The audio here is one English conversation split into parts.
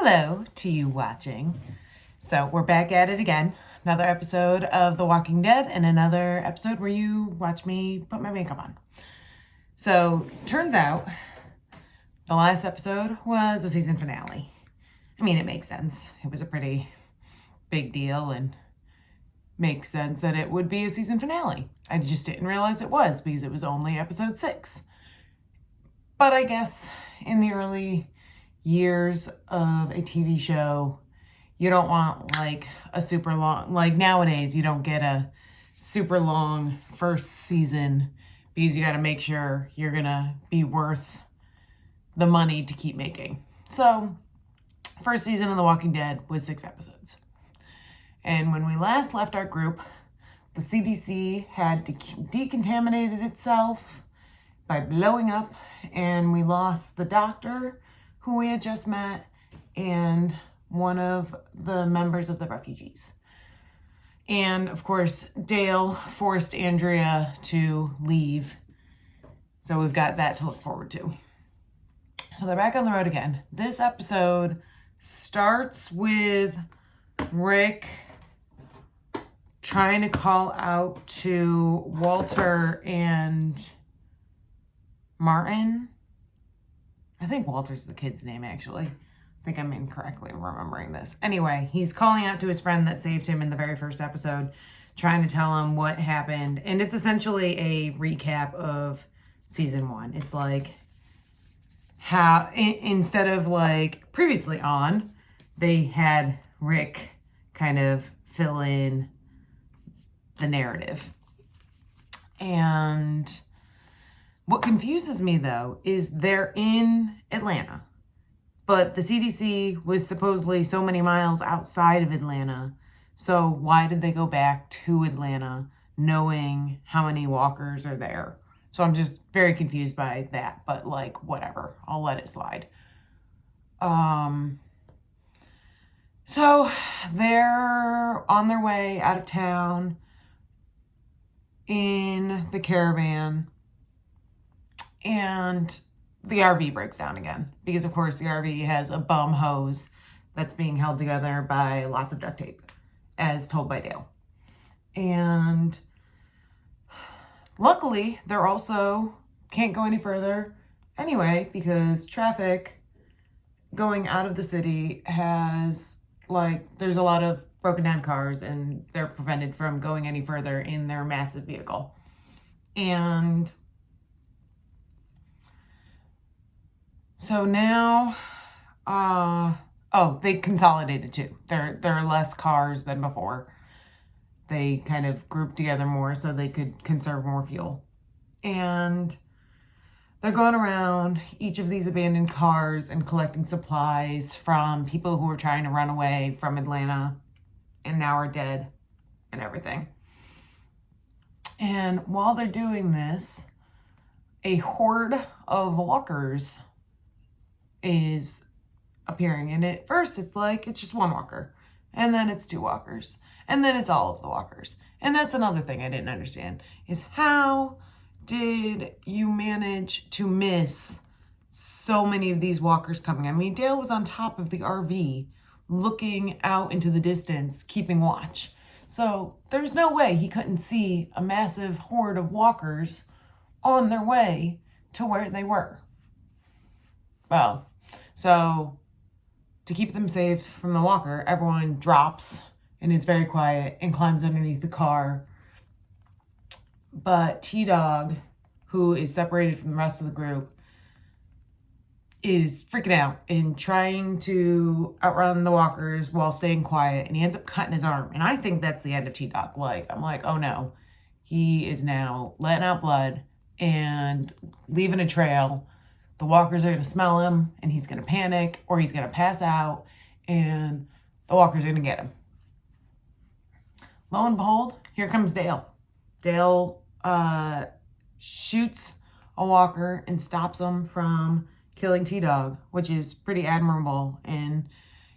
Hello to you watching. So we're back at it again. Another episode of The Walking Dead and another episode where you watch me put my makeup on. So turns out the last episode was a season finale. I mean, it makes sense. It was a pretty big deal and makes sense that it would be a season finale. I just didn't realize it was because it was only episode 6. But I guess in the early years of a TV show, you don't want like a super long, like nowadays you don't get a super long first season because you got to make sure you're gonna be worth the money to keep making. So first season of The Walking Dead was 6 episodes. And when we last left our group, the CDC had decontaminated itself by blowing up, and we lost the doctor who we had just met and one of the members of the refugees. And of course, Dale forced Andrea to leave. So we've got that to look forward to. So they're back on the road again. This episode starts with Rick trying to call out to Walter and Martin. I think Walter's the kid's name, actually. I think I'm incorrectly remembering this. Anyway, he's calling out to his friend that saved him in the very first episode, trying to tell him what happened. And it's essentially a recap of season 1. It's like how, instead of like previously on, they had Rick kind of fill in the narrative. And what confuses me, though, is they're in Atlanta, but the CDC was supposedly so many miles outside of Atlanta. So why did they go back to Atlanta knowing how many walkers are there? So I'm just very confused by that, but like, whatever, I'll let it slide. So they're on their way out of town in the caravan. And the RV breaks down again because, of course, the RV has a bum hose that's being held together by lots of duct tape, as told by Dale. And luckily, they're also can't go any further anyway because traffic going out of the city has, like, there's a lot of broken down cars and they're prevented from going any further in their massive vehicle. And so now, they consolidated too. There are less cars than before. They kind of grouped together more so they could conserve more fuel. And they're going around each of these abandoned cars and collecting supplies from people who were trying to run away from Atlanta and now are dead and everything. And while they're doing this, a horde of walkers is appearing. And at first it's like, it's just one walker. And then it's 2 walkers. And then it's all of the walkers. And that's another thing I didn't understand, is how did you manage to miss so many of these walkers coming? I mean, Dale was on top of the RV looking out into the distance, keeping watch. So there's no way he couldn't see a massive horde of walkers on their way to where they were. Well, so to keep them safe from the walker, everyone drops and is very quiet and climbs underneath the car. But T-Dog, who is separated from the rest of the group, is freaking out and trying to outrun the walkers while staying quiet. And he ends up cutting his arm. And I think that's the end of T-Dog. Like, I'm like, oh no. He is now letting out blood and leaving a trail. The walkers are going to smell him and he's going to panic or he's going to pass out and the walkers are going to get him. Lo and behold, here comes Dale. Dale shoots a walker and stops him from killing T-Dog, which is pretty admirable. And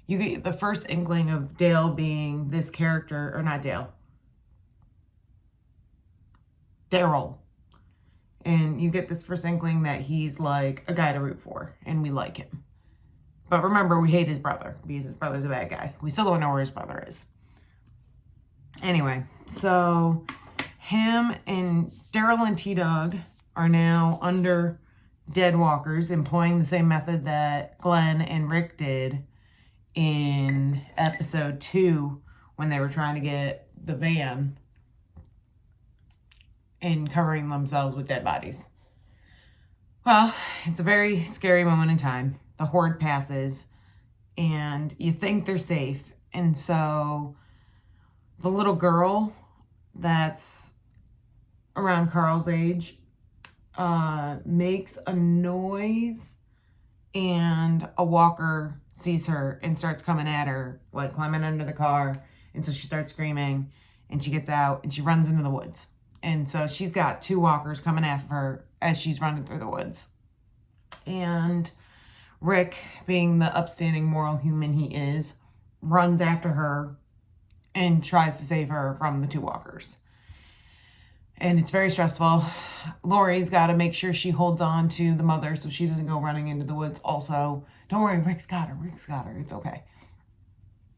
you get the first inkling of Dale being this character, or not Dale, Daryl. And you get this first inkling that he's like a guy to root for and we like him. But remember, we hate his brother because his brother's a bad guy. We still don't know where his brother is. Anyway, so him and Daryl and T-Dog are now under dead walkers, employing the same method that Glenn and Rick did in episode 2 when they were trying to get the van and covering themselves with dead bodies. Well, it's a very scary moment in time. The horde passes and you think they're safe. And so the little girl that's around Carl's age makes a noise, and a walker sees her and starts coming at her, like climbing under the car. And so she starts screaming and she gets out and she runs into the woods. And so she's got 2 walkers coming after her as she's running through the woods. And Rick, being the upstanding moral human he is, runs after her and tries to save her from the 2 walkers. And it's very stressful. Lori's got to make sure she holds on to the mother so she doesn't go running into the woods also. Don't worry, Rick's got her. It's okay.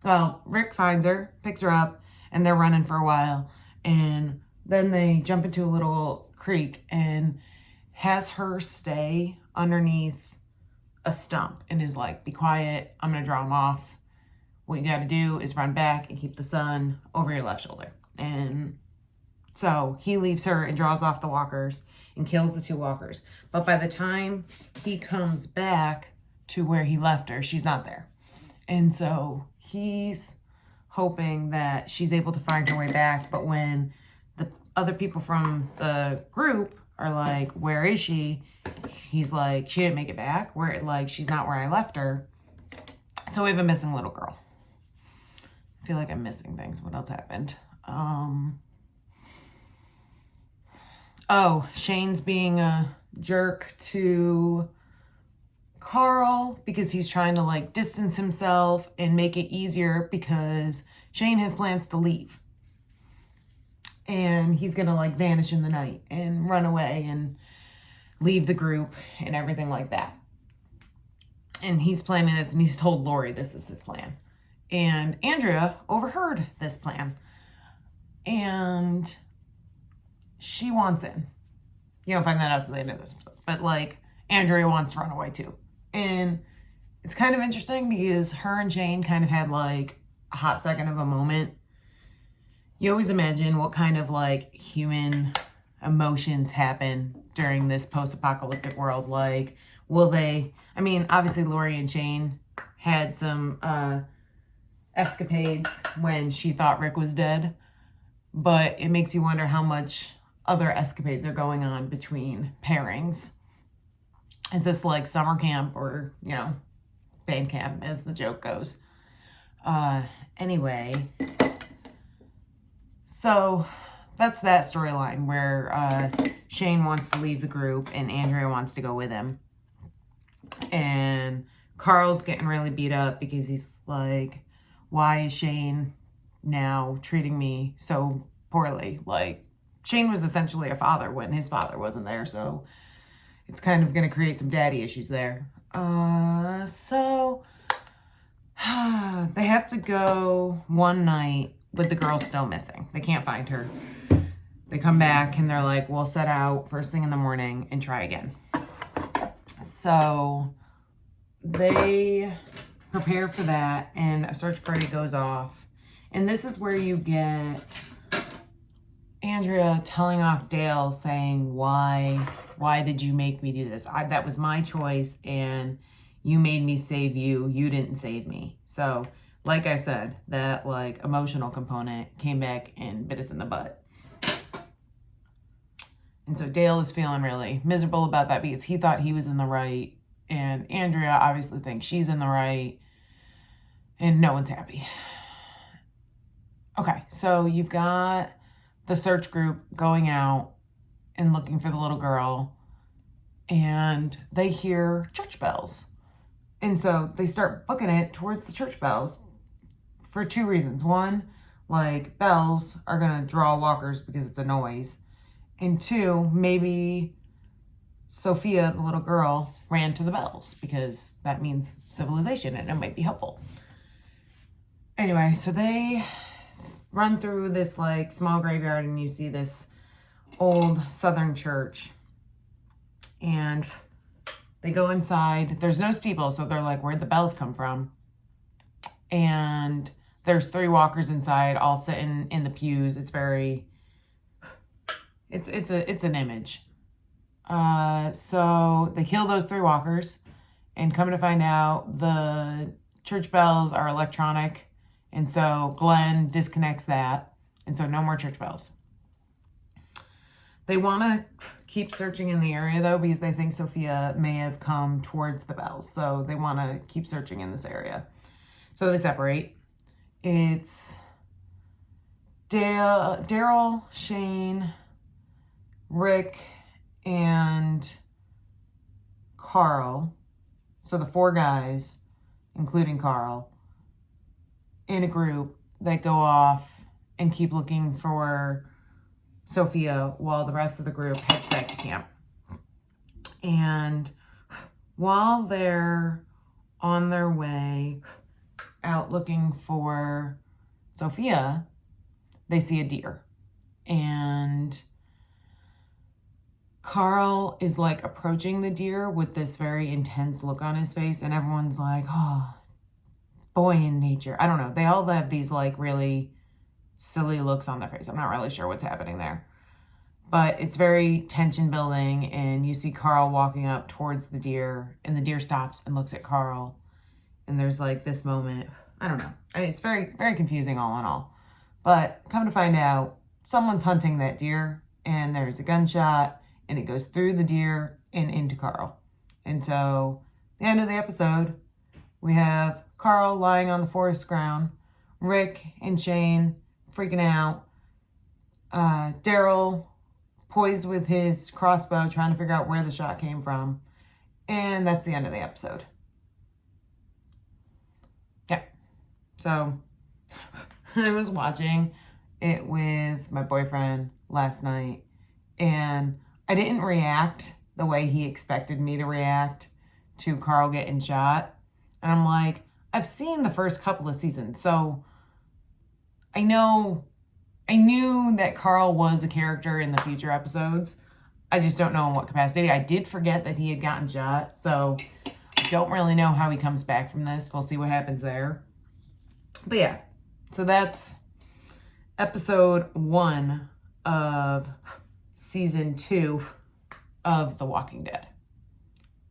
Well, Rick finds her, picks her up, and they're running for a while. And then they jump into a little creek and has her stay underneath a stump and is like, be quiet, I'm going to draw him off. What you got to do is run back and keep the sun over your left shoulder. And so he leaves her and draws off the walkers and kills the 2 walkers. But by the time he comes back to where he left her, she's not there. And so he's hoping that she's able to find her way back. But when the other people from the group are like, where is she? He's like, she didn't make it back. She's not where I left her. So we have a missing little girl. I feel like I'm missing things. What else happened? Shane's being a jerk to Carl because he's trying to like distance himself and make it easier because Shane has plans to leave. And he's going to like vanish in the night and run away and leave the group and everything like that. And he's planning this, and he's told Lori this is his plan. And Andrea overheard this plan. And she wants in. You don't find that out at the end of this episode. But like, Andrea wants to run away too. And it's kind of interesting because her and Shane kind of had like a hot second of a moment. You always imagine what kind of like human emotions happen during this post-apocalyptic world. Like, will they, I mean, obviously Lori and Shane had some escapades when she thought Rick was dead, but it makes you wonder how much other escapades are going on between pairings. Is this like summer camp or, band camp as the joke goes? Anyway, so that's that storyline where Shane wants to leave the group and Andrea wants to go with him. And Carl's getting really beat up because he's like, why is Shane now treating me so poorly? Like, Shane was essentially a father when his father wasn't there, so it's kind of going to create some daddy issues there. So they have to go one night with the girl still missing. They can't find her. They come back and they're like, we'll set out first thing in the morning and try again. So they prepare for that and a search party goes off. And this is where you get Andrea telling off Dale saying, why did you make me do this? That was my choice and you made me save you. You didn't save me. So like I said, that like emotional component came back and bit us in the butt. And so Dale is feeling really miserable about that because he thought he was in the right. And Andrea obviously thinks she's in the right. And no one's happy. Okay, so you've got the search group going out and looking for the little girl. And they hear church bells. And so they start booking it towards the church bells for 2 reasons. One, like bells are going to draw walkers because it's a noise. And 2, maybe Sophia, the little girl, ran to the bells because that means civilization and it might be helpful. Anyway, so they run through this like small graveyard and you see this old Southern church. And they go inside. There's no steeple, so they're like, where'd the bells come from? And there's 3 walkers inside, all sitting in the pews. It's an image. So they kill those 3 walkers, and come to find out, the church bells are electronic, and so Glenn disconnects that, and so no more church bells. They want to keep searching in the area, though, because they think Sophia may have come towards the bells. So they want to keep searching in this area. So they separate. It's Daryl, Shane, Rick, and Carl. So the 4 guys, including Carl, in a group that go off and keep looking for Sophia while the rest of the group heads back to camp. And while they're on their way out looking for Sophia, they see a deer. And Carl is like approaching the deer with this very intense look on his face, and everyone's like, oh, boy in nature. I don't know. They all have these like really silly looks on their face. I'm not really sure what's happening there. But it's very tension building, and you see Carl walking up towards the deer, and the deer stops and looks at Carl. And there's like this moment. I don't know. I mean, it's very, very confusing all in all. But come to find out, someone's hunting that deer, and there's a gunshot, and it goes through the deer and into Carl. And so, the end of the episode, we have Carl lying on the forest ground, Rick and Shane freaking out, Daryl poised with his crossbow trying to figure out where the shot came from, and that's the end of the episode. Yeah. So, I was watching it with my boyfriend last night, and I didn't react the way he expected me to react to Carl getting shot. And I'm like, I've seen the first couple of seasons, so I knew that Carl was a character in the future episodes. I just don't know in what capacity. I did forget that he had gotten shot, so I don't really know how he comes back from this. We'll see what happens there. But yeah, so that's episode 1 of season 2 of The Walking Dead.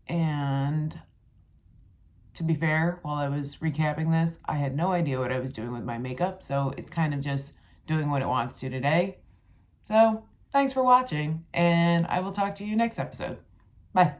And to be fair, while I was recapping this, I had no idea what I was doing with my makeup, so it's kind of just doing what it wants to today. So, thanks for watching, and I will talk to you next episode. Bye.